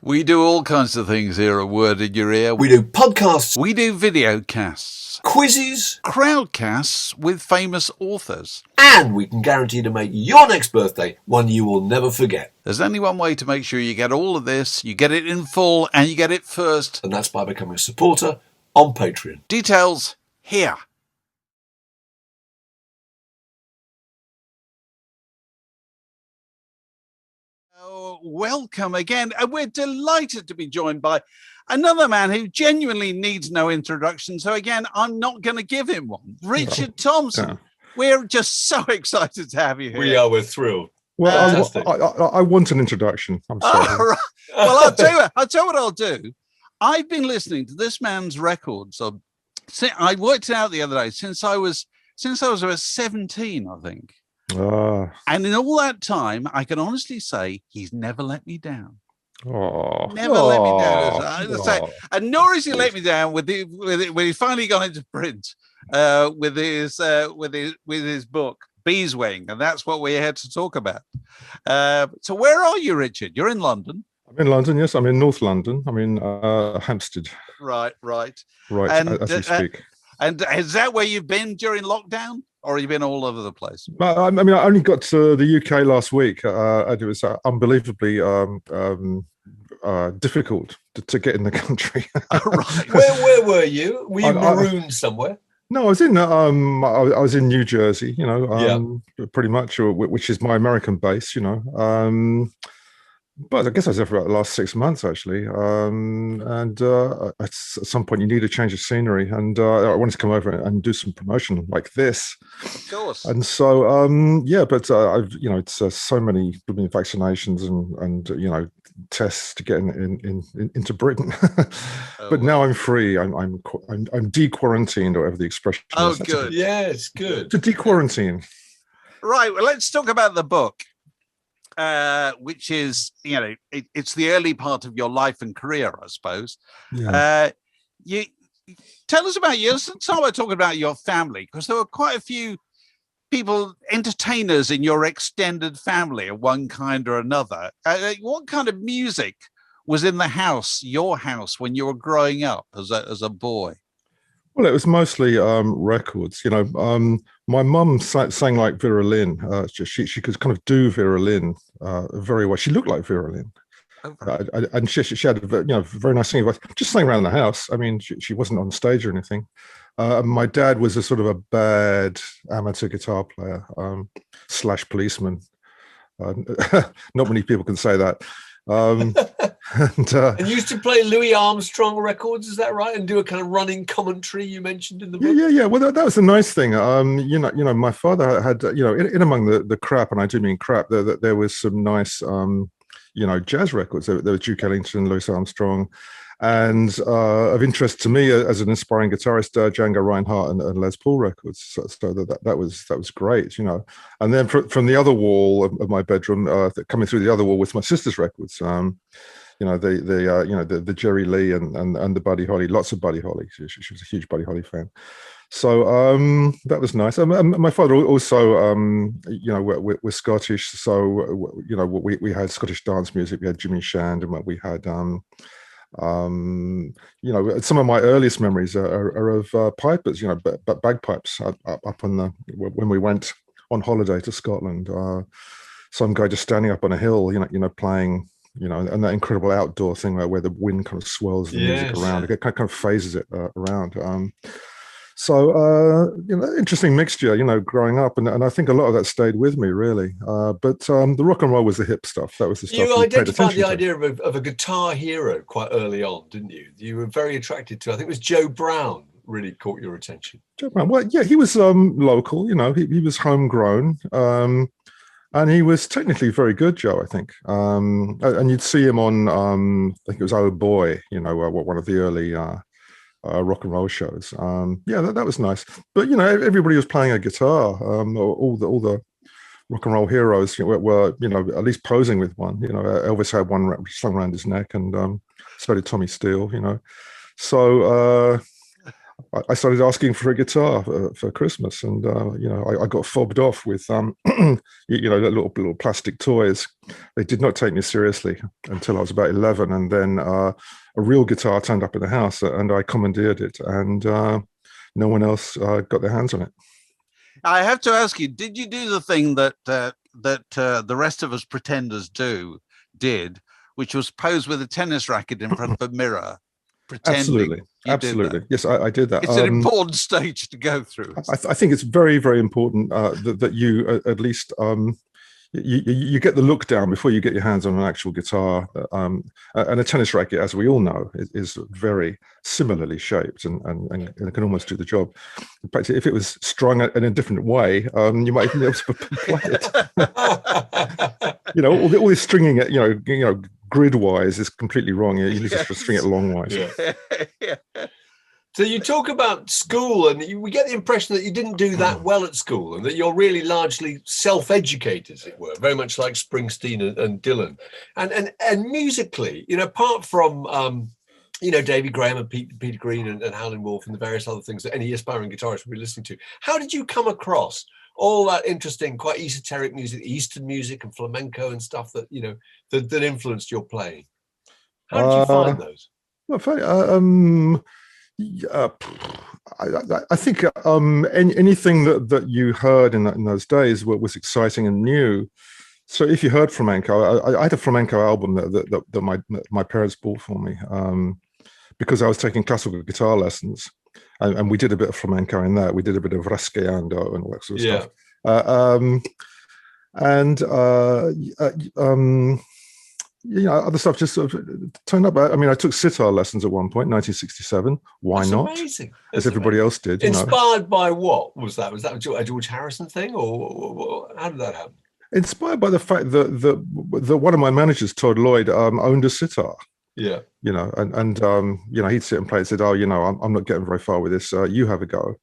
We do all kinds of things here at Word in Your Ear. We do podcasts. We do video casts. Quizzes. Crowdcasts with famous authors. And we can guarantee to make your next birthday one you will never forget. There's only one way to make sure you get all of this, you get it in full, and you get it first. And that's by becoming a supporter on Patreon. Details here. Welcome again. And we're delighted to be joined by another man who genuinely needs no introduction. So again, I'm not going to give him one. Richard Thompson. Yeah. We're just so excited to have you here. We are. We're thrilled. Well, I want an introduction. I'm sorry. Oh, right. Well, I'll tell you what I'll do. I've been listening to this man's records. I worked it out the other day since I was about 17, I think. And in all that time, I can honestly say he's never let me down. Never let me down. And nor has he let me down when he's finally gone into print with his book Beeswing, and that's what we're here to talk about. So where are you, Richard? You're in London. I'm in London. Yes, I'm in North London. I'm in Hampstead. Right. And, as we speak. And is that where you've been during lockdown? Or have you been all over the place? I mean, I only got to the UK last week. And it was unbelievably difficult to get in the country. Right. Where were you? Were you marooned somewhere? No, I was in New Jersey. Pretty much, which is my American base. But I guess I was there for about the last 6 months, actually. At some point, you need a change of scenery. And I wanted to come over and do some promotion like this. Of course. And so, I've, it's so many vaccinations and tests to get into Britain. But now I'm free. I'm de-quarantined, or whatever the expression is. Oh, good. Yeah, it's good. To de-quarantine. Right. Well, let's talk about the book. Which is, it's the early part of your life and career, I suppose. Yeah. You tell us about you. Let's start by talking about your family, because there were quite a few people, entertainers in your extended family of one kind or another. What kind of music was in your house, when you were growing up as a boy? Well, it was mostly records. My mum sang like Vera Lynn. She could kind of do Vera Lynn very well. She looked like Vera Lynn. Okay. And she had a very nice singing voice. Just sang around the house. I mean, she wasn't on stage or anything. My dad was a sort of a bad amateur guitar player / policeman. Not many people can say that. And used to play Louis Armstrong records, is that right? And do a kind of running commentary you mentioned in the book. Yeah. Well, that was the nice thing. My father had, in among the crap, and I do mean crap, there was some nice, jazz records. There was Duke Ellington, Louis Armstrong, and of interest to me as an aspiring guitarist, Django Reinhardt and Les Paul records. So that was great, And then from the other wall of my bedroom, coming through the other wall, was my sister's records. The Jerry Lee and the Buddy Holly, lots of Buddy Holly. She was a huge Buddy Holly fan. So that was nice. My father also, we're Scottish, so we had Scottish dance music. We had Jimmy Shand, and we had. Some of my earliest memories are of pipers, bagpipes up on when we went on holiday to Scotland. Some guy just standing up on a hill, playing, and that incredible outdoor thing where the wind kind of swirls the music around. It kind of phases it around. Interesting mixture, growing up, and I think a lot of that stayed with me, really. But the rock and roll was the hip stuff. That was the stuff. You identified the idea of a guitar hero quite early on, didn't you? You were very attracted to. I think it was Joe Brown really caught your attention. Joe Brown. Well, yeah, he was local. He was homegrown, and he was technically very good, Joe. I think, and you'd see him on, I think it was Oh Boy, one of the early. Rock and roll shows. That was nice. But everybody was playing a guitar. All the rock and roll heroes were at least posing with one. Elvis had one slung around his neck, and so did Tommy Steele. So I started asking for a guitar for Christmas, and I got fobbed off with little plastic toys. They did not take me seriously until I was about 11, and then a real guitar turned up in the house, and I commandeered it, and no one else got their hands on it. I have to ask you: did you do the thing that the rest of us pretenders did, which was pose with a tennis racket in front of a mirror? Absolutely. Yes, I did that. It's an important stage to go through. I think it's very, very important that you at least you get the look down before you get your hands on an actual guitar. And a tennis racket, as we all know, is very similarly shaped and can almost do the job. In fact, if it was strung in a different way, you might even be able to play it. All this stringing it, grid-wise is completely wrong. You need to string it long-wise. Yeah. So you talk about school, and we get the impression that you didn't do that well at school, and that you're really largely self-educated, as it were, very much like Springsteen and Dylan. And musically, apart from Davy Graham and Peter Green and Howlin' Wolf and the various other things that any aspiring guitarist will be listening to, how did you come across all that interesting, quite esoteric music, Eastern music and flamenco and stuff that that influenced your playing? How did you find those? Well, funny. I think anything that you heard in those days was exciting and new. So if you heard flamenco, I had a flamenco album that my parents bought for me because I was taking classical guitar lessons. And we did a bit of flamenco in that. We did a bit of rasgueando and all that sort of stuff. Other stuff just sort of turned up. I mean, I took sitar lessons at one point, 1967. Why That's not? Amazing. As everybody else did. Inspired by what was that? Was that a George Harrison thing, or how did that happen? Inspired by the fact that one of my managers, Todd Lloyd, owned a sitar. Yeah. And he'd sit and play and said, I'm not getting very far with this. You have a go.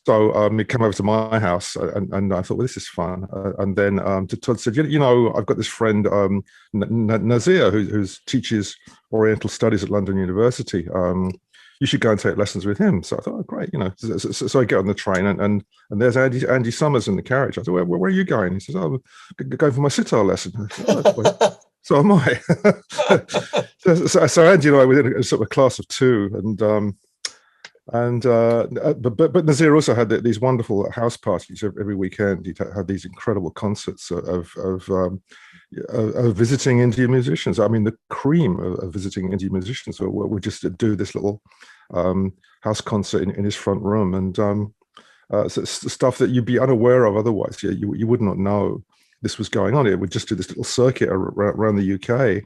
So he came over to my house and I thought, well, this is fun. And then Todd said, I've got this friend, Nazir, who teaches Oriental Studies at London University. You should go and take lessons with him. So I thought, oh, great. So I get on the train and there's Andy Summers in the carriage. I said, where are you going? He says, I'm going for my sitar lesson. So am I. so Andy and I were in a sort of a class of two, but Nazir also had these wonderful house parties every weekend. He had these incredible concerts of visiting Indian musicians. I mean, the cream of visiting Indian musicians would just do this little house concert in his front room, and so stuff that you'd be unaware of otherwise. You would not know this was going on. It would just do this little circuit around the UK,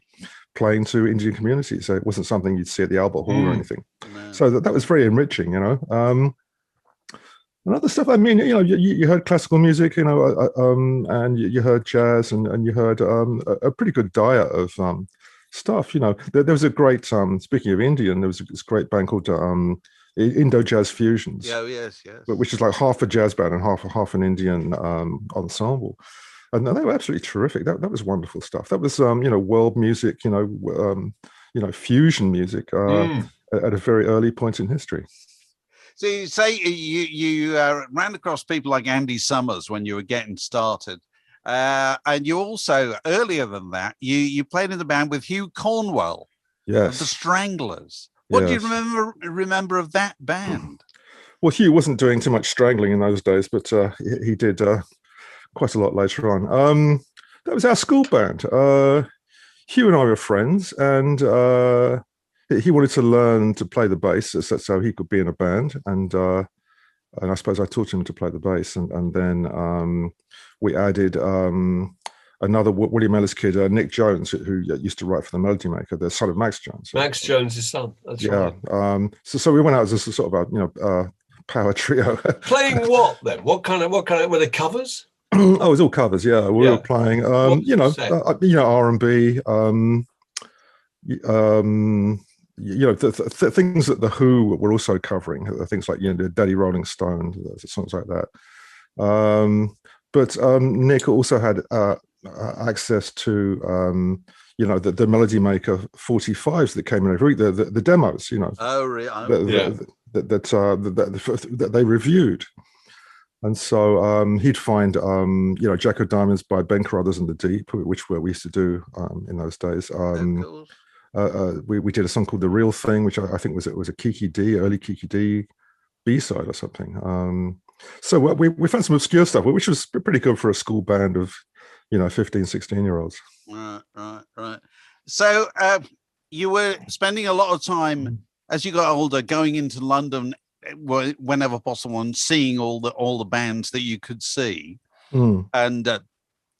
playing to Indian communities. So it wasn't something you'd see at the Albert Hall or anything. No. So that was very enriching, And other stuff, I mean, you heard classical music, and you heard jazz, and you heard a pretty good diet of stuff. There was a great, speaking of Indian, there was this great band called Indo Jazz Fusions. Yeah, yes. Which is like half a jazz band and half an Indian ensemble. And they were absolutely terrific. That was wonderful stuff. That was, world music, fusion music at a very early point in history. So you say you ran across people like Andy Summers when you were getting started. And you also, earlier than that, you played in the band with Hugh Cornwell. Yes. Of the Stranglers. What do you remember of that band? Well, Hugh wasn't doing too much strangling in those days, but he did quite a lot later on. That was our school band. Hugh and I were friends, and he wanted to learn to play the bass so he could be in a band. And I suppose I taught him to play the bass. And then we added another William Ellis kid, Nick Jones, who used to write for the Melody Maker, the son of Max Jones. Max Jones' son. That's right. So we went out as a sort of a power trio. Playing what then? What kind of were they covers? Oh, it was all covers. Yeah, we were playing, R&B, things that the Who were also covering. Things like Daddy Rolling Stone, songs like that. But Nick also had access to the Melody Maker 45s that came in every week, the demos. Oh, really? that they reviewed. And so he'd find, Jack O' Diamonds by Ben Carruthers and the Deep, which we used to do in those days. We did a song called The Real Thing, which I think was a Kiki D, early Kiki D B-side or something. So we found some obscure stuff, which was pretty good for a school band of, 15, 16-year-olds. Right. So you were spending a lot of time as you got older going into London whenever possible and seeing all the bands that you could see. And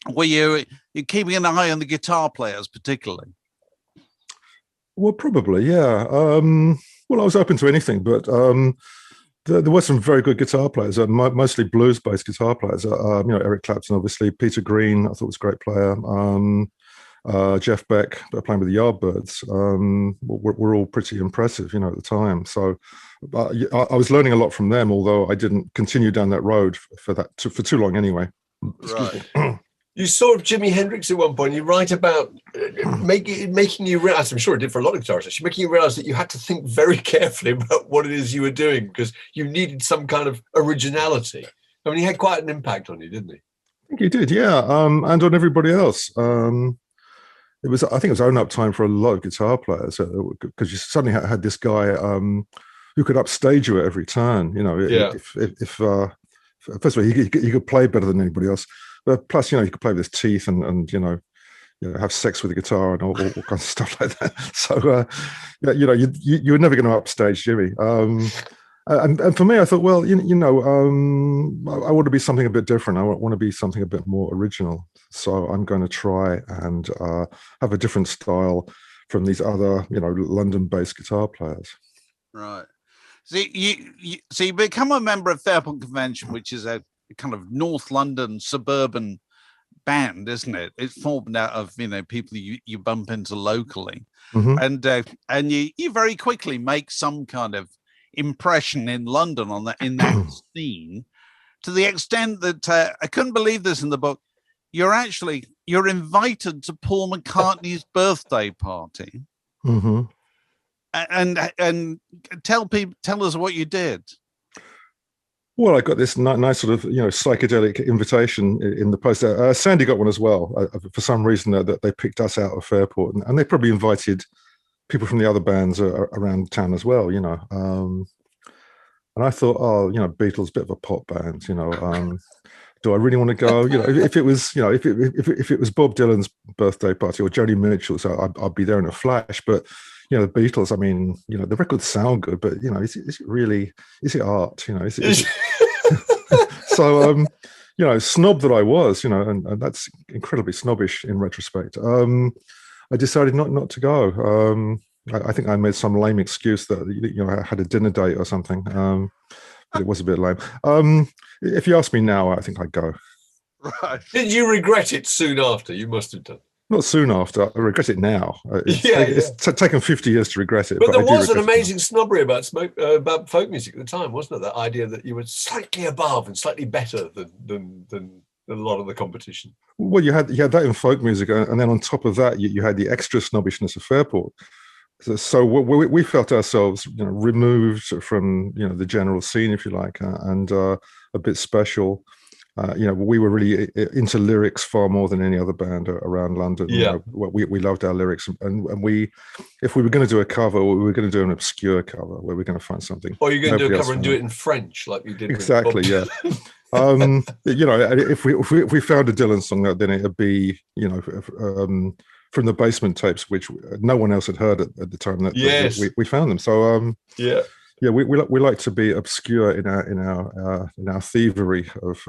were you keeping an eye on the guitar players particularly? Well, probably, yeah. Well, I was open to anything, but there were some very good guitar players, mostly blues-based guitar players. Eric Clapton, obviously. Peter Green, I thought was a great player. Jeff Beck, playing with the Yardbirds, were all pretty impressive, at the time. So I was learning a lot from them, although I didn't continue down that road for too long anyway. Right. You saw Jimi Hendrix at one point. You write about making you realize, I'm sure it did for a lot of guitarists, actually, making you realize that you had to think very carefully about what it is you were doing because you needed some kind of originality. I mean, he had quite an impact on you, didn't he? I think he did, yeah, and on everybody else. I think it was own up time for a lot of guitar players because you suddenly had this guy who could upstage you at every turn. If first of all, he could play better than anybody else, but plus, he could play with his teeth and have sex with the guitar and all kinds of stuff like that. So, you were never going to upstage Jimmy. And for me, I thought, well, I want to be something a bit different. I want to be something a bit more original. So I'm going to try and have a different style from these other, London-based guitar players. Right. So you become a member of Fairport Convention, which is a kind of North London suburban band, isn't it? It's formed out of people you bump into locally, and you very quickly make some kind of impression in London in that scene, to the extent that I couldn't believe this in the book. You're invited to Paul McCartney's birthday party, and tell us what you did. Well, I got this nice sort of psychedelic invitation in the post. Sandy got one as well. For some reason, that they picked us out of Fairport, and they probably invited people from the other bands around town as well, and I thought, Beatles, bit of a pop band, do I really want to go? If it was, if it was Bob Dylan's birthday party or Joni Mitchell's, I'd be there in a flash. But the Beatles, I mean, the records sound good, but is it art? Is it so snob that I was, and that's incredibly snobbish in retrospect. I decided not to go. I think I made some lame excuse that I had a dinner date or something, but it was a bit lame. If you ask me now, I think I'd go. Right. Did you regret it soon after? You must have done. Not soon after. I regret it now. It's taken 50 years to regret it. But there was an amazing snobbery about folk music at the time, wasn't there? That idea that you were slightly above and slightly better than a lot of the competition. Well, you had that in folk music, and then on top of that, you had the extra snobbishness of Fairport. So we felt ourselves, removed from the general scene, if you like, and a bit special. We were really into lyrics far more than any other band around London. Yeah, we loved our lyrics, and if we were going to do a cover, we were going to do an obscure cover where we're going to find something. Or you're going to do a cover and do it in French, like you did. Exactly, yeah. If we found a Dylan song, then it'd be from the Basement tapes, which no one else had heard at the time that we found them. So we like to be obscure in our thievery of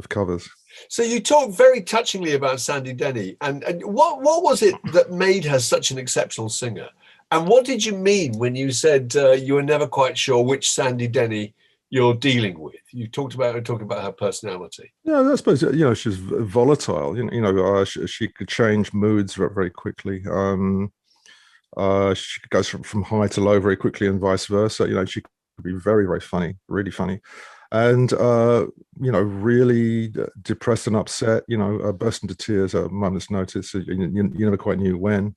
covers. So you talk very touchingly about Sandy Denny, and what was it that made her such an exceptional singer? And what did you mean when you said you were never quite sure which Sandy Denny you're dealing with? You talked about her personality. Yeah, I suppose she's volatile. She could change moods very, very quickly. She goes from high to low very quickly, and vice versa. She could be very, very funny, really funny, and really depressed and upset. Burst into tears at a moment's notice. You never quite knew when.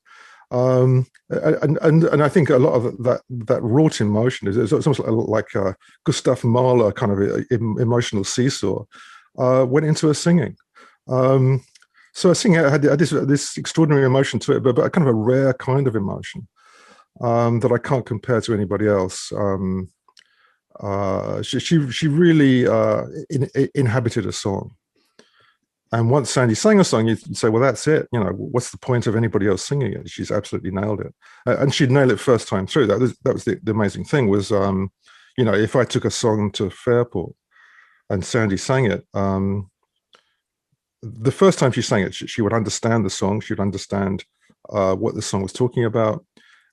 And I think a lot of that wrought emotion is almost like a Gustav Mahler kind of emotional seesaw went into her singing. So her singing had this extraordinary emotion to it, but a kind of a rare kind of emotion that I can't compare to anybody else. She really inhabited a song. And once Sandy sang a song, you'd say, well, that's it. You know, what's the point of anybody else singing it? She's absolutely nailed it. And she'd nail it first time through. That was the amazing thing was, you know, if I took a song to Fairport and Sandy sang it, the first time she sang it, she would understand the song. She'd understand what the song was talking about.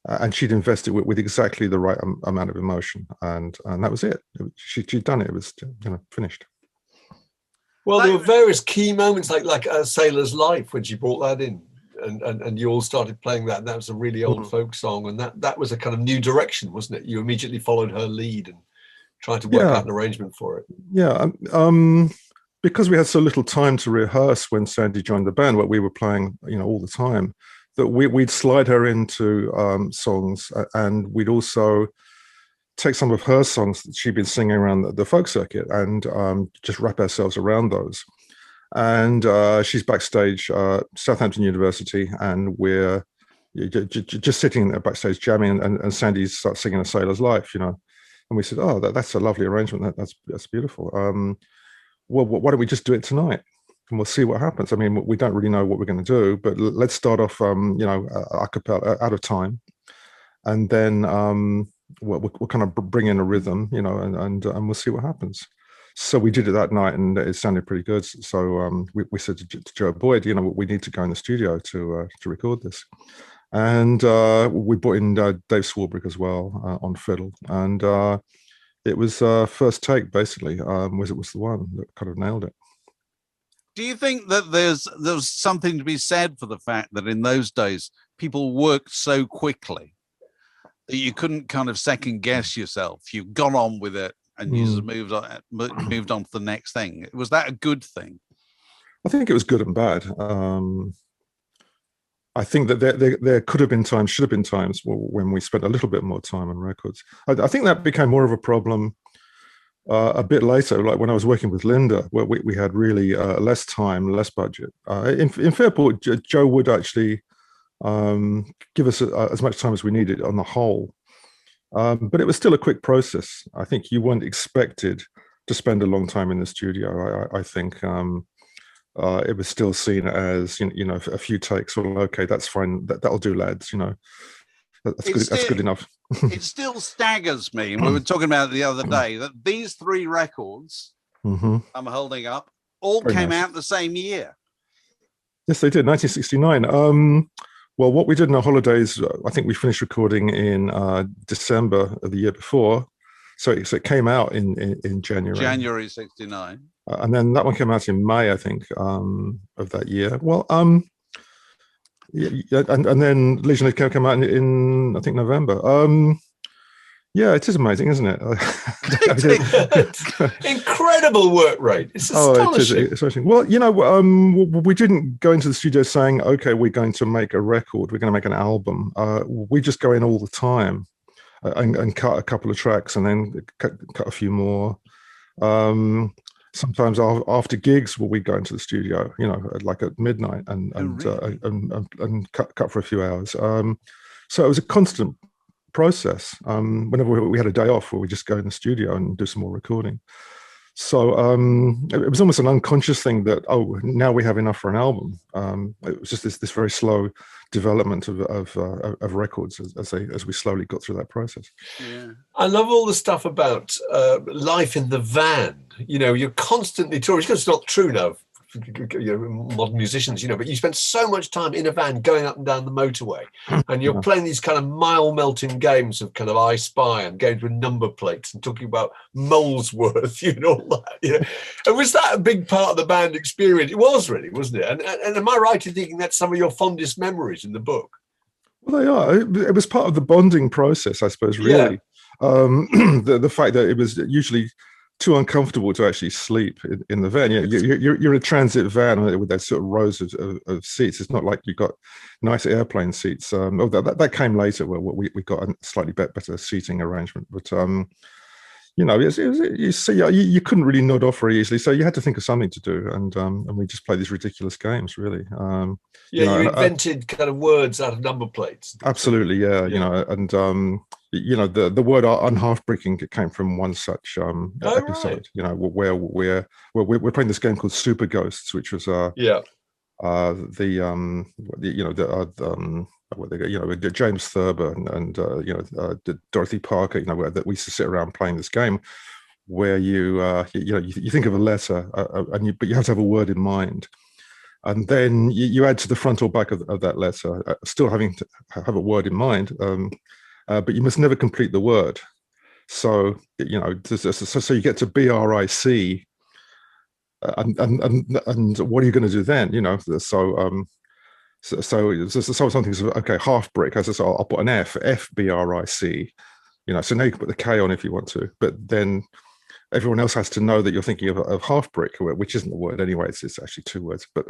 And she'd invest it with exactly the right amount of emotion. And that was it. She'd done it. It was, you know, finished. Well, there were various key moments, like A Sailor's Life, when she brought that in, and you all started playing that, and that was a really old folk song, and that was a kind of new direction, wasn't it? You immediately followed her lead and tried to work out an arrangement for it. Yeah, because we had so little time to rehearse when Sandy joined the band, what we were playing, you know, all the time, that we'd slide her into songs, and we'd also take some of her songs that she'd been singing around the folk circuit and just wrap ourselves around those. And she's backstage Southampton University, and we're just sitting there backstage jamming, and Sandy starts singing A Sailor's Life, you know. And we said, oh, that's a lovely arrangement. That's beautiful. Well, why don't we just do it tonight? And we'll see what happens. I mean, we don't really know what we're going to do, but let's start off, you know, a cappella, out of time. And then we'll kind of bring in a rhythm, you know, and we'll see what happens. So we did it that night, and it sounded pretty good. So we said to Joe Boyd, you know, we need to go in the studio to record this. And we brought in Dave Swarbrick as well on fiddle. And it was first take, basically, was the one that kind of nailed it. Do you think that there's something to be said for the fact that in those days people worked so quickly that you couldn't kind of second guess yourself? You got on with it and you just moved on to the next thing. Was that a good thing? I think it was good and bad. I think that there could have been times, should have been times when we spent a little bit more time on records. I think that became more of a problem a bit later, like when I was working with Linda, where we had really less time, less budget. In Fairport, Joe would actually give us as much time as we needed on the whole. But it was still a quick process. I think you weren't expected to spend a long time in the studio. I think it was still seen as, you know, a few takes. Well, okay, that's fine. That'll do, lads. You know, that's good enough. It still staggers me, and we were talking about it the other day, that these three records I'm holding up all came out the same year. Yes, they did. 1969. Well, what we did in our holidays, I think we finished recording in December of the year before. So it came out in January. January 69. And then that one came out in May, I think, of that year. Well, yeah, and then Legion of came out in I think, November. Yeah, it is amazing, isn't it? Incredible work rate. It's astonishing. It's astonishing. Well, you know, we didn't go into the studio saying, okay, we're going to make a record, we're going to make an album. We just go in all the time and cut a couple of tracks, and then cut a few more. Sometimes after gigs, we go into the studio, you know, like at midnight, and cut for a few hours. So it was a constant process. Whenever we had a day off, where we just go in the studio and do some more recording. So it was almost an unconscious thing that, oh, now we have enough for an album. It was just this very slow development of records as we slowly got through that process. Yeah. I love all the stuff about life in the van. You know, you're constantly touring. It's not true now, you know, modern musicians, you know, but you spend so much time in a van going up and down the motorway, and you're playing these kind of mile melting games of kind of I Spy and going through number plates and talking about Molesworth, you know, all that, you know. And was that a big part of the band experience? It was, really, wasn't it? And am I right in thinking that's some of your fondest memories in the book? Well, they are. It was part of the bonding process, I suppose, really. Yeah. The fact that it was usually too uncomfortable to actually sleep in the van. You're in a transit van with those sort of rows of seats. It's not like you've got nice airplane seats. That came later, where we got a slightly better seating arrangement. But you couldn't really nod off very easily, so you had to think of something to do, and we just played these ridiculous games, really. You invented kind of words out of number plates. Absolutely, yeah. And the word Unhalfbricking came from one such episode. Right. Where we're playing this game called Super Ghosts, which was James Thurber and Dorothy Parker, that we used to sit around playing this game where you think of a letter, but you have to have a word in mind, and then you add to the front or back of that letter, still having to have a word in mind, but you must never complete the word. So so you get to BRIC. And what are you going to do then? So something is okay. Half brick. So I'll put an FBRIC. So now you can put the K on if you want to, but then everyone else has to know that you're thinking of half brick, which isn't the word anyway. It's actually two words, but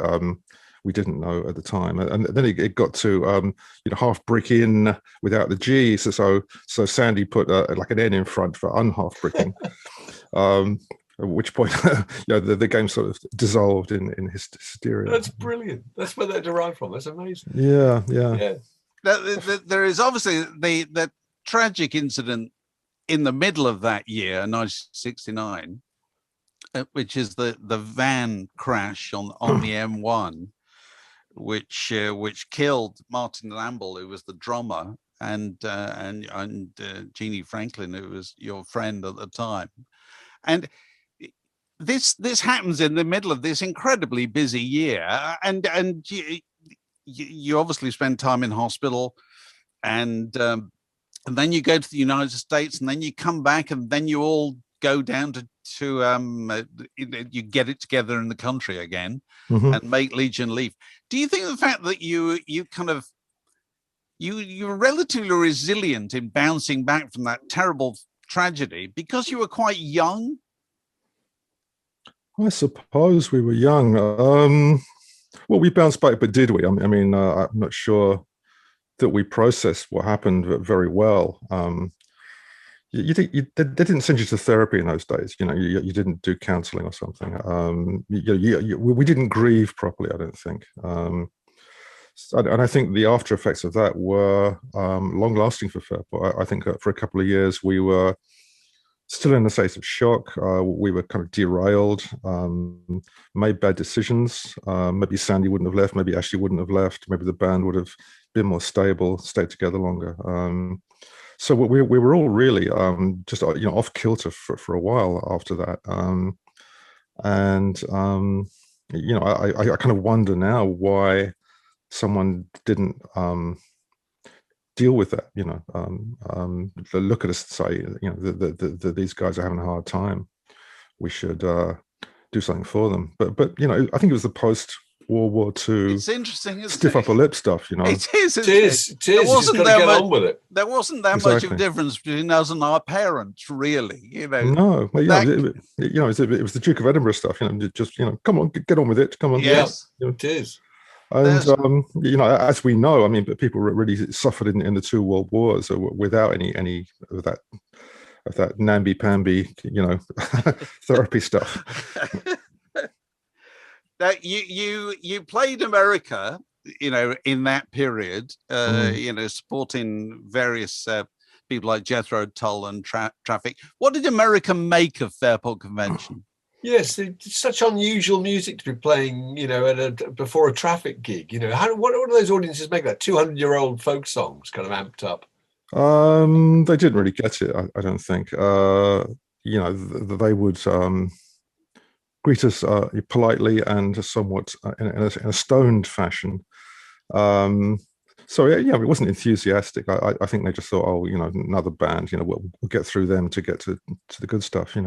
we didn't know at the time. And then it got to half brick in without the G. So Sandy put like an N in front for unhalfbricking. At which point, the game sort of dissolved in hysteria. That's brilliant. That's where that derived from. That's amazing. Yeah. There is obviously the tragic incident in the middle of that year, 1969, which is the van crash on the M1, which killed Martin Ramble, who was the drummer, and Jeannie Franklin, who was your friend at the time, and this happens in the middle of this incredibly busy year, and you obviously spend time in hospital, and then you go to the United States, and then you come back, and then you all go down to you get it together in the country again, and make Legion leave. Do you think the fact that you were relatively resilient in bouncing back from that terrible tragedy because you were quite young? I suppose we were young. Well, we bounced back, but did we? I mean, I'm not sure that we processed what happened very well. They didn't send you to therapy in those days. You didn't do counselling or something. We didn't grieve properly, I don't think. And I think the after effects of that were long lasting for Fairport. I think for a couple of years we were still in a state of shock. We were kind of derailed, made bad decisions. Maybe Sandy wouldn't have left. Maybe Ashley wouldn't have left. Maybe the band would have been more stable, stayed together longer. So we were all really just off kilter for a while after that. I kind of wonder now why someone didn't deal with that. Look at us and say, these guys are having a hard time. We should do something for them. But I think it was the post-World War II. It's interesting, stiff upper lip stuff. It is. There wasn't that much. On with it. There wasn't that much of a difference between us and our parents, really. No, it was the Duke of Edinburgh stuff. Just come on, get on with it. Come on. Yes, it is. And as we know, I mean, but people really suffered in the two world wars without any of that namby-pamby, therapy stuff. Now, you played America, in that period, supporting various people like Jethro Tull and Traffic. What did America make of Fairport Convention? Yes, it's such unusual music to be playing, before a Traffic gig. What do those audiences make that 200-year-old folk songs kind of amped up? They didn't really get it, I don't think. They would greet us politely and somewhat in a stoned fashion. So it wasn't enthusiastic. I think they just thought, another band. We'll get through them to get to the good stuff.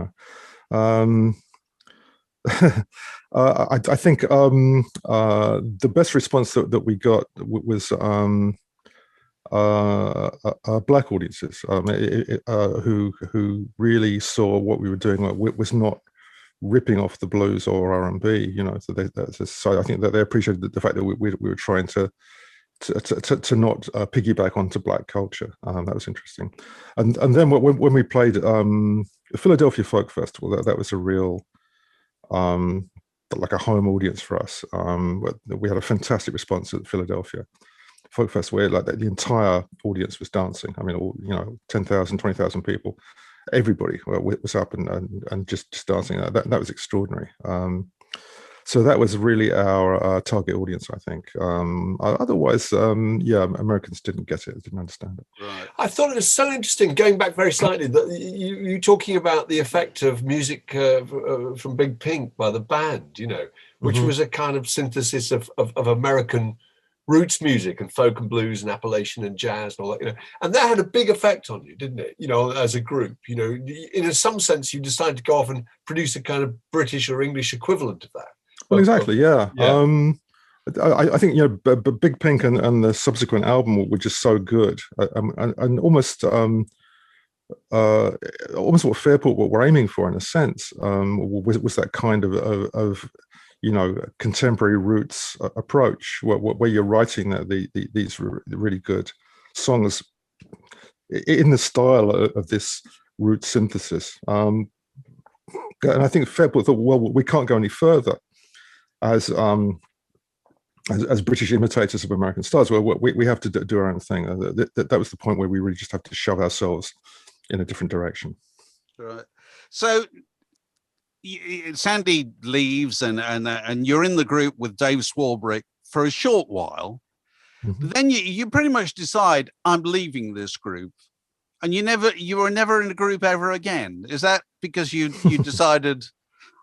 I think the best response that we got was, I think, black audiences who really saw what we were doing was not ripping off the blues or R&B, so I think that they appreciated the fact that we were trying to not piggyback onto black culture. That was interesting. And then when we played the Philadelphia Folk Festival, that was a real like a home audience for us. We had a fantastic response at Philadelphia Folk Festival, where like the entire audience was dancing. I mean, 10,000, 20,000 people, everybody was up and just dancing. That was extraordinary. So that was really our target audience, I think. Otherwise, Americans didn't get it, didn't understand it. Right. I thought it was so interesting, going back very slightly, that you talking about the effect of music from Big Pink by the band, which was a kind of synthesis of American roots music and folk and blues and Appalachian and jazz and all that, and that had a big effect on you, didn't it? As a group, in some sense, you decided to go off and produce a kind of British or English equivalent of that. Well, exactly, yeah. I think Big Pink and the subsequent album were just so good, and almost what Fairport were aiming for, in a sense, was that kind of contemporary roots approach, where you're writing these really good songs in the style of this root synthesis. And I think Fairport thought, well, we can't go any further as British imitators of American styles. Well, we have to do our own thing. That was the point where we really just have to shove ourselves in a different direction. Right. So Sandy leaves, and you're in the group with Dave Swarbrick for a short while. Mm-hmm. Then you pretty much decide, I'm leaving this group, and you were never in a group ever again. Is that because you decided,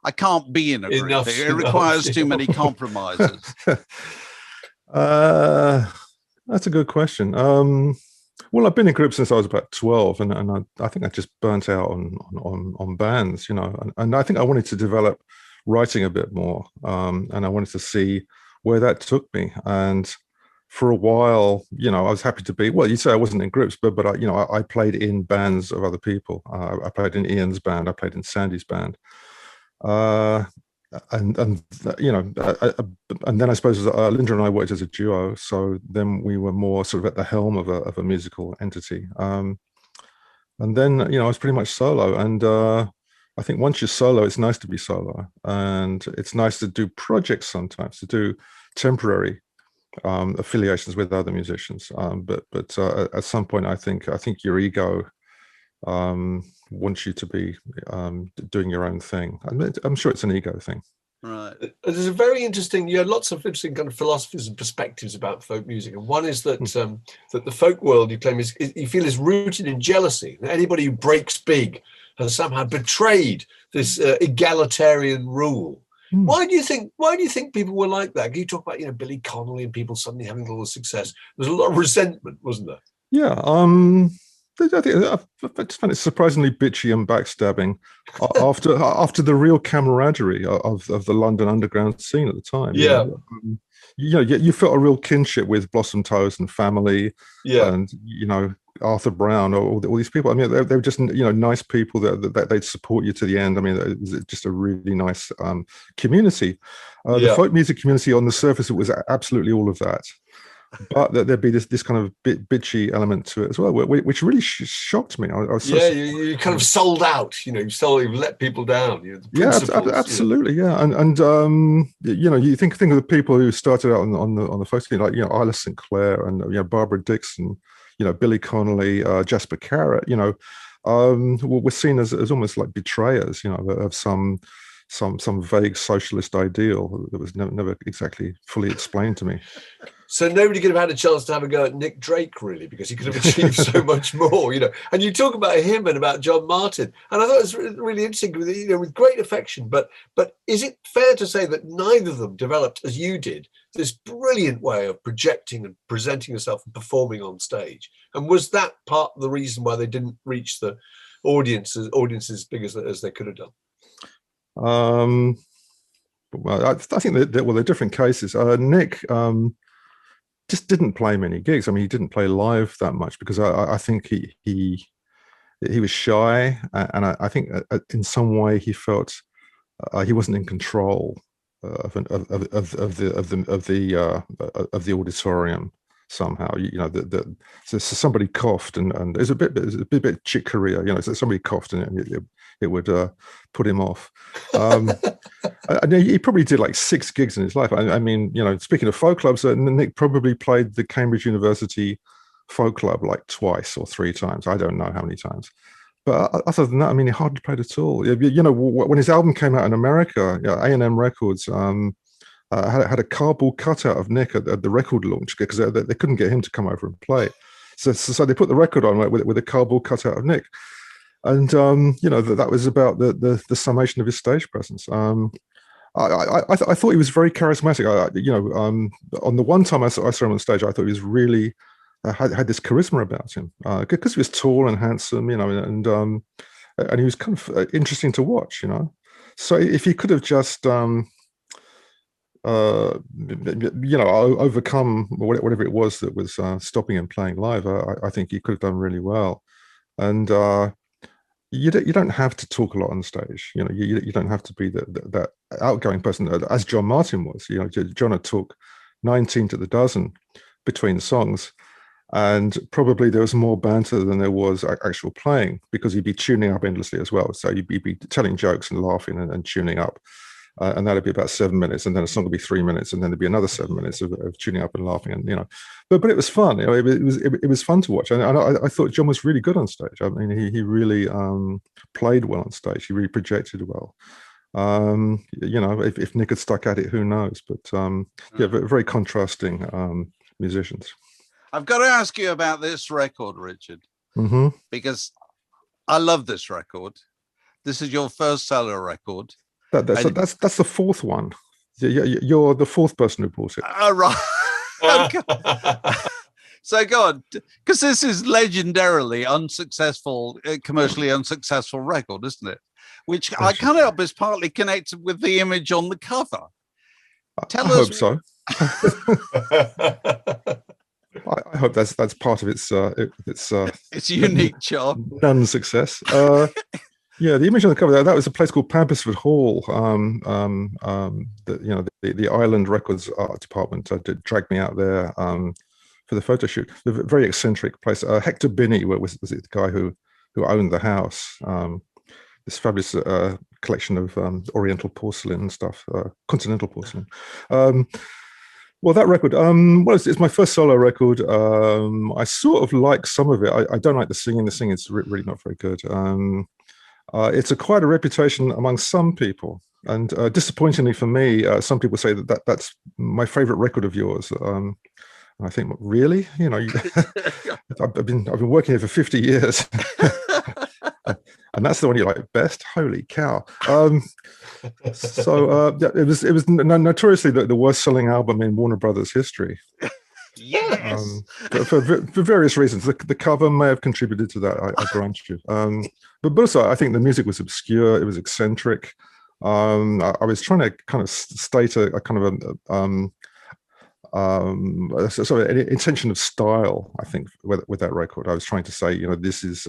I can't be in a group? It requires too many compromises. That's a good question. Well, I've been in groups since I was about 12, and I think I just burnt out on bands, and I think I wanted to develop writing a bit more, and I wanted to see where that took me. And for a while, I was happy to be, well, you say I wasn't in groups, but I played in bands of other people. I played in Ian's band, I played in Sandy's band. And then I suppose Linda and I worked as a duo, so then we were more sort of at the helm of a musical entity. And then I was pretty much solo, and I think once you're solo, it's nice to be solo, and it's nice to do projects sometimes, to do temporary affiliations with other musicians. But at some point, I think your ego wants you to be doing your own thing. I'm sure it's an ego thing. Right. There's a very interesting, you had lots of interesting kind of philosophies and perspectives about folk music. And one is that that the folk world, you claim, you feel is rooted in jealousy. Anybody who breaks big has somehow betrayed this egalitarian rule. Why do you think people were like that? You talk about, Billy Connolly and people suddenly having all the success. There's a lot of resentment, wasn't there? Yeah. I just find it surprisingly bitchy and backstabbing after the real camaraderie of the London underground scene at the time. Yeah. You felt a real kinship with Blossom Toes and Family, and Arthur Brown, all these people. I mean, they were just nice people that they'd support you to the end. I mean, it was just a really nice community. The folk music community, on the surface, it was absolutely all of that. But there'd be this kind of bitchy element to it as well, which really shocked me. I was you kind of sold out. You let people down. Absolutely, yeah. And you think of the people who started out on the folk scene, like Isla St. Clair and Barbara Dixon, Billy Connolly, Jasper Carrott. Were seen as almost like betrayers, of some vague socialist ideal that was never exactly fully explained to me. So nobody could have had a chance to have a go at Nick Drake, really, because he could have achieved so much more, And you talk about him and about John Martin, and I thought it was really interesting, with great affection. But is it fair to say that neither of them developed, as you did, this brilliant way of projecting and presenting yourself and performing on stage? And was that part of the reason why they didn't reach the audiences as big as they could have done? Well, I think that they're different cases. Nick just didn't play many gigs. I mean, he didn't play live that much because I think he was shy, and I think in some way he felt he wasn't in control of the auditorium somehow. So somebody coughed, and it was a bit Chick Corea, so somebody coughed, and it would put him off. And he probably did like 6 gigs in his life. I mean, speaking of folk clubs, Nick probably played the Cambridge University Folk Club like twice or 3 times. I don't know how many times. But other than that, I mean, he hardly played at all. When his album came out in America, A&M Records had a cardboard cutout of Nick at the record launch because they couldn't get him to come over and play. So they put the record on with a cardboard cutout of Nick. And, that was about the summation of his stage presence. I thought he was very charismatic. On the one time I saw him on stage, I thought he was really had this charisma about him because he was tall and handsome, and he was kind of interesting to watch, So if he could have just, overcome whatever it was that was stopping him playing live, I think he could have done really well. And you don't have to talk a lot on stage. You don't have to be that outgoing person as John Martin was. John had talked 19 to the dozen between songs, and probably there was more banter than there was actual playing because he'd be tuning up endlessly as well. So you'd be telling jokes and laughing and tuning up, and that'd be about 7 minutes, and then a song would be 3 minutes, and then there'd be another 7 minutes of tuning up and laughing, and but it was fun. It was fun to watch, and I thought John was really good on stage. I mean, he really played well on stage. He really projected well. If Nick had stuck at it, who knows? But very contrasting musicians. I've got to ask you about this record, Richard, because I love this record. This is your first solo record. That's the 4th one. You're the 4th person who bought it. Oh, right. So go on, because this is legendarily unsuccessful, commercially unsuccessful record, isn't it? Which I can't help is partly connected with the image on the cover. I hope so. I hope that's part of its unique charm. Non-success. Yeah, the image on the cover that was a place called Pampersford Hall. The Island Records art department dragged me out there for the photo shoot. A very eccentric place. Hector Binney was the guy who owned the house. This fabulous collection of Oriental porcelain and stuff, continental porcelain. Well, that record, it's my first solo record. I sort of like some of it. I don't like the singing. The singing is really not very good. It's quite a reputation among some people. And disappointingly for me, some people say that's my favorite record of yours. And I think, really? I've been working here for 50 years. And that's the one you like best. Holy cow! It was notoriously the worst selling album in Warner Brothers history. Yes, for various reasons. The cover may have contributed to that. I grant you. But also, I think the music was obscure. It was eccentric. I was trying to kind of state a kind of an intention of style. I think with that record, I was trying to say, this is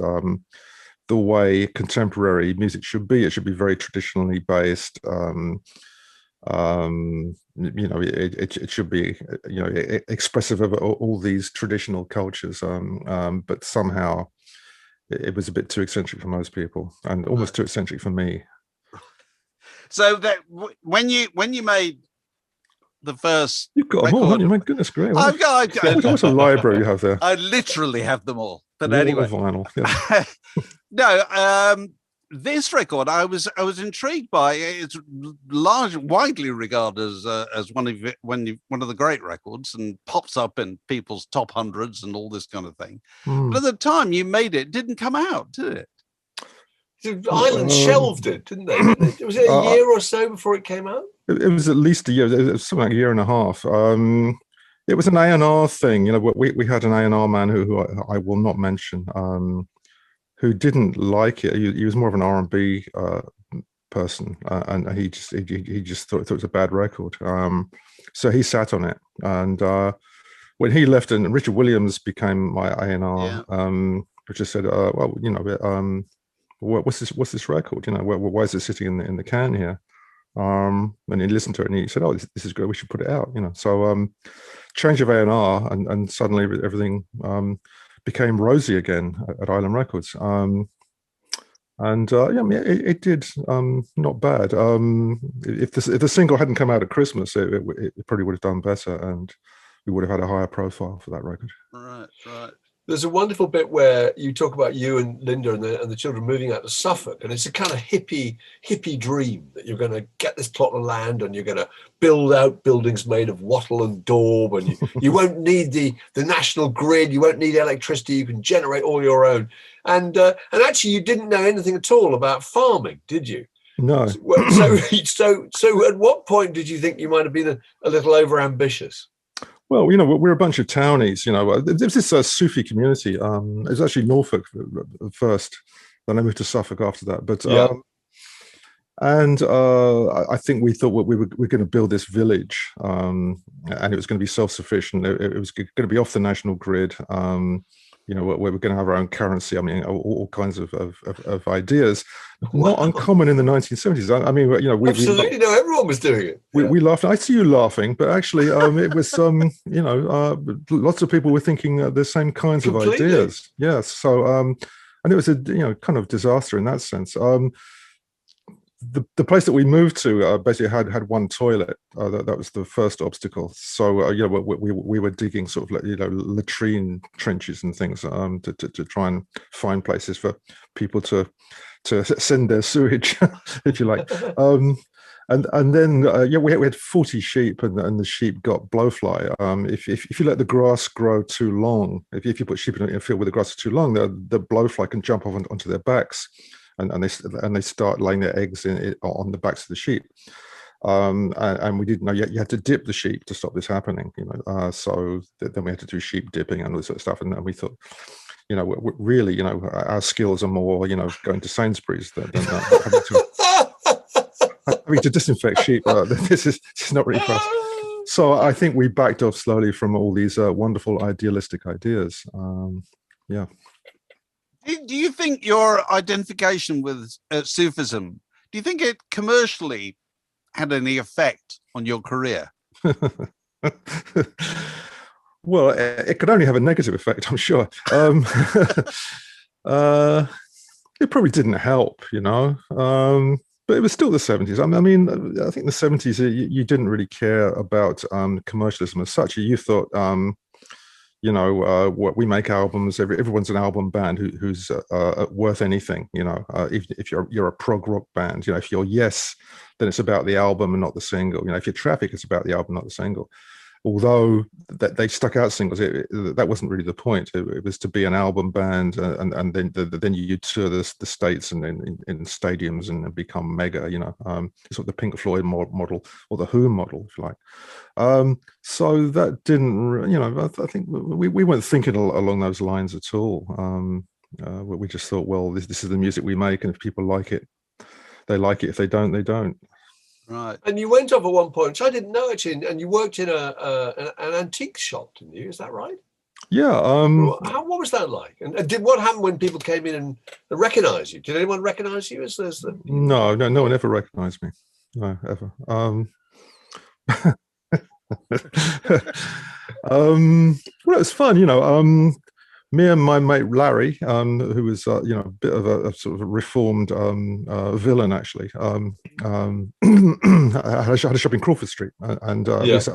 the way contemporary music should be. It should be very traditionally based. It should be expressive of all these traditional cultures. But somehow it was a bit too eccentric for most people, and almost too eccentric for me. So that when you made the first, you've got them all, haven't you? My goodness, great! I've got what's a library you have there? I literally have them all. But Wall anyway, of vinyl. Yeah. No, this record I was intrigued by. It's widely regarded as one of the great records, and pops up in people's top hundreds and all this kind of thing. But at the time you made it, didn't come out, did it? Island shelved it, didn't they? Was it a year or so before it came out? It was at least a year. It was something like a year and a half. It was an A&R thing. We had an A&R man who I will not mention, who didn't like it. He was more of an R&B person, and he just thought it was a bad record. So he sat on it, and when he left and Richard Williams became my A&R, Richard said, well, you know, what's this record? You know, why is it sitting in the can here? And he listened to it and he said, oh, this is good. We should put it out, you know. So change of A&R and suddenly everything became rosy again at Island Records. Yeah, I mean, it did not bad. If the single hadn't come out at Christmas, it probably would have done better, and we would have had a higher profile for that record. Right, right. There's a wonderful bit where you talk about you and Linda and the children moving out to Suffolk, and it's a kind of hippie dream that you're going to get this plot of land and you're going to build out buildings made of wattle and daub, and you won't need the national grid, you won't need electricity, you can generate all your own. And actually, you didn't know anything at all about farming, did you? No. So at what point did you think you might have been a little over ambitious? Well, you know, we're a bunch of townies, you know. There's this Sufi community. It was actually Norfolk first, then I moved to Suffolk after that. But I think we thought we were going to build this village, and it was going to be self-sufficient. It was going to be off the national grid. You know, we're going to have our own currency. I mean, all kinds of ideas. Wow. Not uncommon in the 1970s. I mean, you know, absolutely, no, everyone was doing it. We laughed. I see you laughing, but actually, it was you know, lots of people were thinking the same kinds of ideas. Yes. So, and it was a kind of disaster in that sense. The place that we moved to basically had one toilet. That was the first obstacle. So you know, we were digging sort of latrine trenches and things to try and find places for people to send their sewage, if you like. And then we had 40 sheep, and the sheep got blowfly. If you let the grass grow too long, if you put sheep in a field where the grass is too long, the blowfly can jump off onto their backs. And they start laying their eggs on the backs of the sheep, and we didn't know you had to dip the sheep to stop this happening. You know, so then we had to do sheep dipping and all this sort of stuff. And we thought, you know, really, you know, our skills are more, you know, going to Sainsbury's than having to disinfect sheep. This is not really fast. So I think we backed off slowly from all these wonderful idealistic ideas. Yeah. Do you think your identification with Sufism, do you think it commercially had any effect on your career? Well, it could only have a negative effect, I'm sure. It probably didn't help, you know, but it was still the 70s. I mean, I think the 70s, you didn't really care about commercialism as such. You thought, you know, we make albums. Everyone's an album band who's worth anything. You know, if you're a prog rock band, you know, if you're Yes, then it's about the album and not the single. You know, if you're Traffic, it's about the album, not the single. Although they stuck out singles, that wasn't really the point. It was to be an album band, and then you tour the states and in stadiums and become mega. You know, it's sort of the Pink Floyd model or the Who model, if you like. So that didn't, you know, I think we weren't thinking along those lines at all. We just thought, well, this is the music we make, and if people like it, they like it. If they don't, they don't. Right. And you went off at one point, which I didn't know actually, and you worked in an antique shop, didn't you? Is that right? Yeah. What was that like? And what happened when people came in and recognized you? Did anyone recognize you as the? No one ever recognized me. No, ever. Well, it was fun, you know. Me and my mate Larry, who was you know, a bit of a sort of reformed villain, actually, had a shop in Crawford Street, and was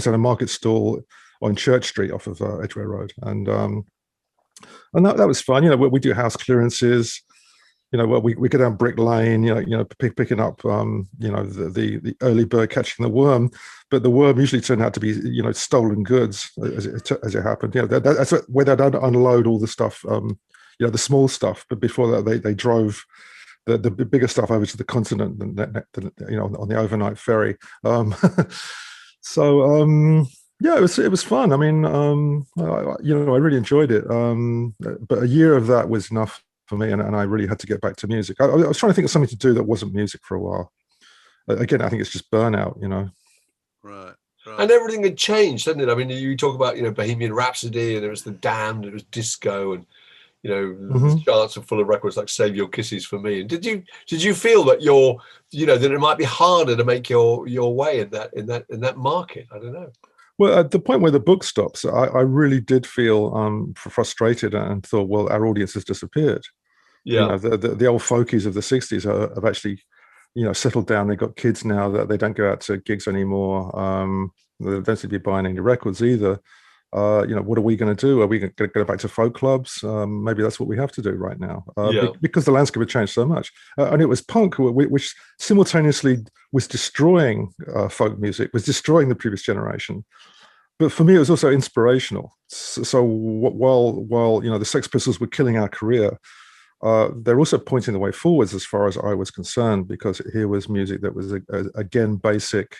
at a market stall on Church Street off of Edgware Road, and that was fun. You know, we do house clearances. You know, we go down Brick Lane. You know, picking up you know, the early bird catching the worm. But the worm usually turned out to be, you know, stolen goods, as it happened. You know, that's where they'd unload all the stuff, you know, the small stuff. But before that, they drove the bigger stuff over to the continent, you know, on the overnight ferry. So yeah, it was fun. I mean, you know, I really enjoyed it. But a year of that was enough for me, and I really had to get back to music. I was trying to think of something to do that wasn't music for a while. Again, I think it's just burnout, you know. Right. And everything had changed, hadn't it? I mean, you talk about, Bohemian Rhapsody, and there was The Damned, there was disco, and the charts are full of records like Save Your Kisses for Me. And did you feel that that it might be harder to make your way in that market? I don't know. Well, at the point where the book stops, I really did feel frustrated and thought, well, our audience has disappeared. Yeah, the old folkies of the 60s have actually settled down. They've got kids now, that they don't go out to gigs anymore. They don't seem to be buying any records either. What are we going to do? Are we going to go back to folk clubs? Maybe that's what we have to do right now, because the landscape had changed so much. And it was punk, which simultaneously was destroying folk music, was destroying the previous generation. But for me, it was also inspirational. So while the Sex Pistols were killing our career, they're also pointing the way forwards as far as I was concerned, because here was music that was, again, basic,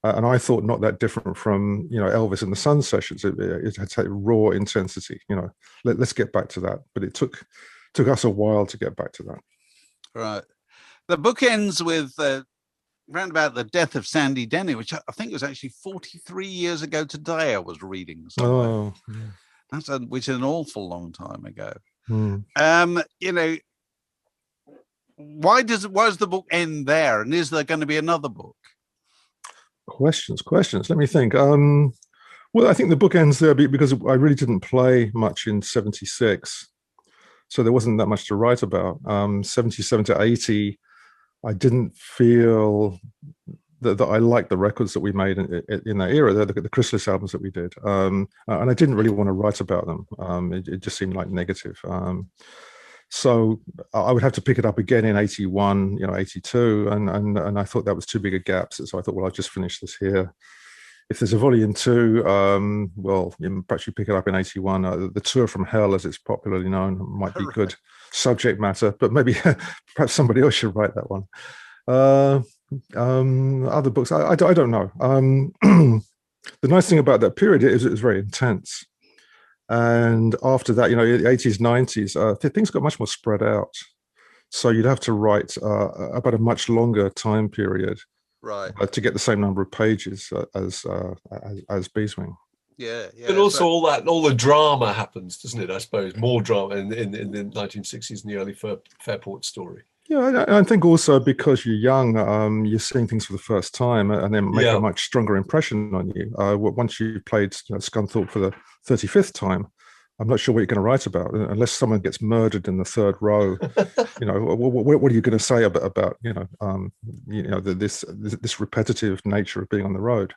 and I thought not that different from Elvis and the Sun sessions. It had raw intensity. Let's get back to that. But it took us a while to get back to that. Right. The book ends with round about the death of Sandy Denny, which I think was actually 43 years ago today. I was reading somewhere. Oh, yeah. Which is an awful long time ago. Why does the book end there? And is there going to be another book? Questions. Let me think. Well, I think the book ends there because I really didn't play much in 76. So there wasn't that much to write about. 77 to 80, I didn't feel that I liked the records that we made in that era, the Chrysalis albums that we did. And I didn't really want to write about them. It just seemed like negative. So I would have to pick it up again in 81, 82. And I thought that was too big a gap. So I thought, well, I'll just finish this here. If there's a volume 2, well, perhaps you pick it up in 81. The Tour from Hell, as it's popularly known, might be good subject matter, but maybe perhaps somebody else should write that one. Other books, I don't know. The nice thing about that period is it was very intense. And after that, the 80s, 90s, things got much more spread out. So you'd have to write about a much longer time period, right, to get the same number of pages as Beeswing. Yeah. But also all the drama happens, doesn't it? I suppose more drama in the 1960s and the early Fairport story. Yeah, I think also because you're young, you're seeing things for the first time, and then make a much stronger impression on you. Once you've played Scunthorpe for the 35th time, I'm not sure what you're going to write about unless someone gets murdered in the third row. What are you going to say about this repetitive nature of being on the road?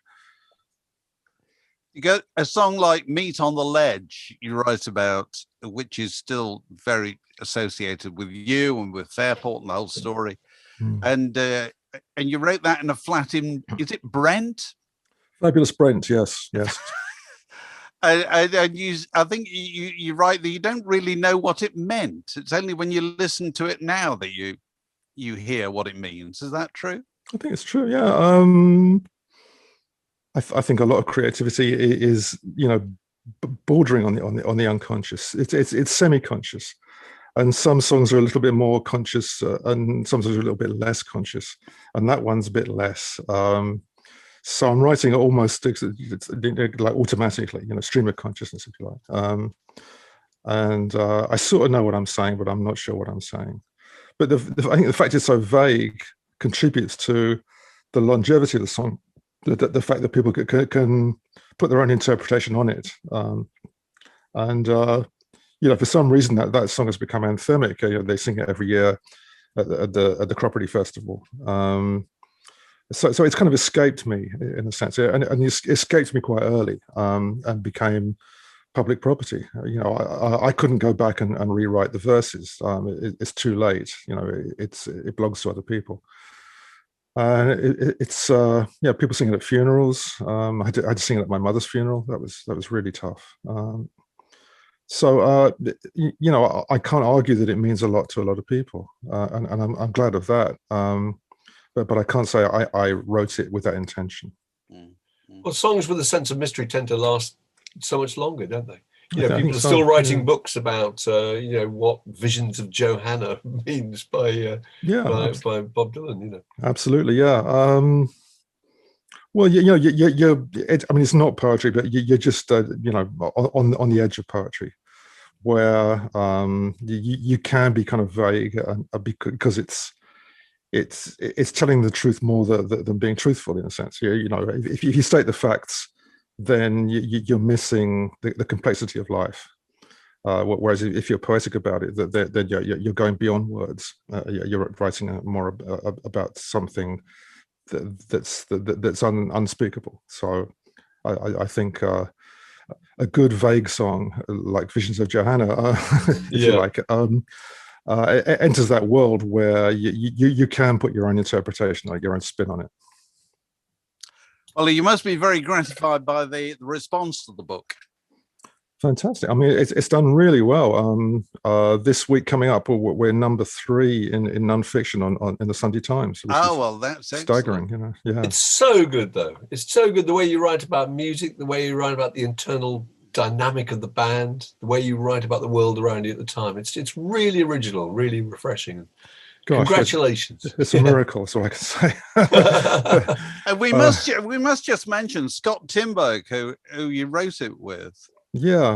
You get a song like Meet on the Ledge you write about, which is still very associated with you and with Fairport and the whole story. And you wrote that in a flat in, is it Brent? Fabulous Brent, yes. I think you write that you don't really know what it meant. It's only when you listen to it now that you hear what it means. Is that true? I think it's true, yeah. I think a lot of creativity is, bordering on the unconscious. It's semi-conscious, and some songs are a little bit more conscious, and some songs are a little bit less conscious, and that one's a bit less. So I'm writing it almost like automatically, stream of consciousness, if you like. And I sort of know what I'm saying, but I'm not sure what I'm saying. But I think the fact it's so vague contributes to the longevity of the song. The fact that people can put their own interpretation on it, for some reason that song has become anthemic. They sing it every year at the Cropredy Festival. So it's kind of escaped me in a sense, and it escaped me quite early, and became public property. I couldn't go back and rewrite the verses. It's too late. It belongs to other people. It's people sing it at funerals. I had to sing it at my mother's funeral. That was really tough. I can't argue that it means a lot to a lot of people, and I'm glad of that. But I can't say I wrote it with that intention. Well, songs with a sense of mystery tend to last so much longer, don't they? People are so, still writing books about what Visions of Johanna means by Bob Dylan. Absolutely, yeah. Well, I mean, it's not poetry, but you're just, on the edge of poetry, where you can be kind of vague because it's telling the truth more than being truthful, in a sense. If you state the facts, then you're missing the complexity of life. Whereas if you're poetic about it, then you're going beyond words. You're writing more about something that's unspeakable. So I think a good vague song like Visions of Johanna, if you like, it enters that world where you can put your own interpretation, like your own spin on it. Well, you must be very gratified by the response to the book. Fantastic. I mean, it's done really well. This week coming up, we're number 3 in nonfiction in the Sunday Times. Oh, well, that's staggering. Yeah. It's so good, though. It's so good the way you write about music, the way you write about the internal dynamic of the band, the way you write about the world around you at the time. It's really original, really refreshing. Gosh, congratulations! It's a miracle, that's all I can say. And we must just mention Scott Timberg, who you wrote it with. Yeah,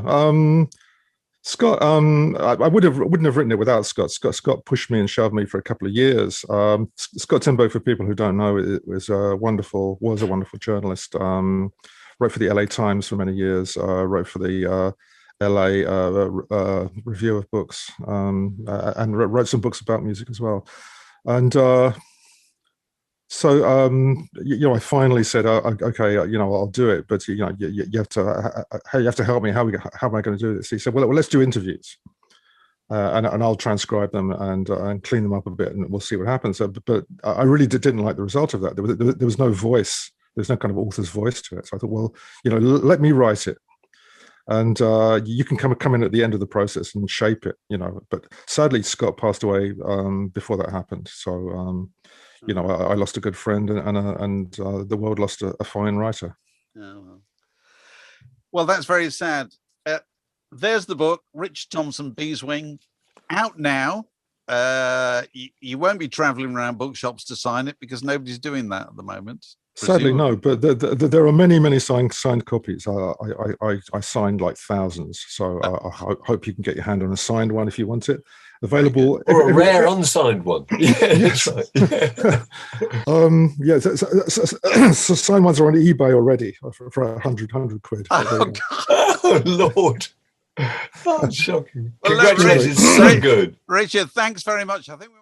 Scott. I wouldn't have written it without Scott. Scott pushed me and shoved me for a couple of years. Scott Timberg, for people who don't know, was a wonderful journalist. Wrote for the LA Times for many years. Wrote for the LA Review of Books, and wrote some books about music as well. And so I finally said, okay, I'll do it, but you have to help me. How am I going to do this? He said, well, let's do interviews, and I'll transcribe them and clean them up a bit, and we'll see what happens. But I really didn't like the result of that. There was no voice. There's no kind of author's voice to it. So I thought, well, let me write it. And you can come in at the end of the process and shape it, But sadly, Scott passed away before that happened. So, I lost a good friend, and the world lost a fine writer. Oh, well, that's very sad. There's the book, Rich Thompson, Beeswing, out now. You won't be traveling around bookshops to sign it because nobody's doing that at the moment. Sadly, no, but there are many signed copies. I signed like thousands, so I hope you can get your hand on a signed one if you want it. Available or a rare unsigned one. Yeah, that's right. So signed ones are on eBay already for 100 quid. Oh Lord, that's shocking. Congratulations, so good, Richard. Thanks very much. I think we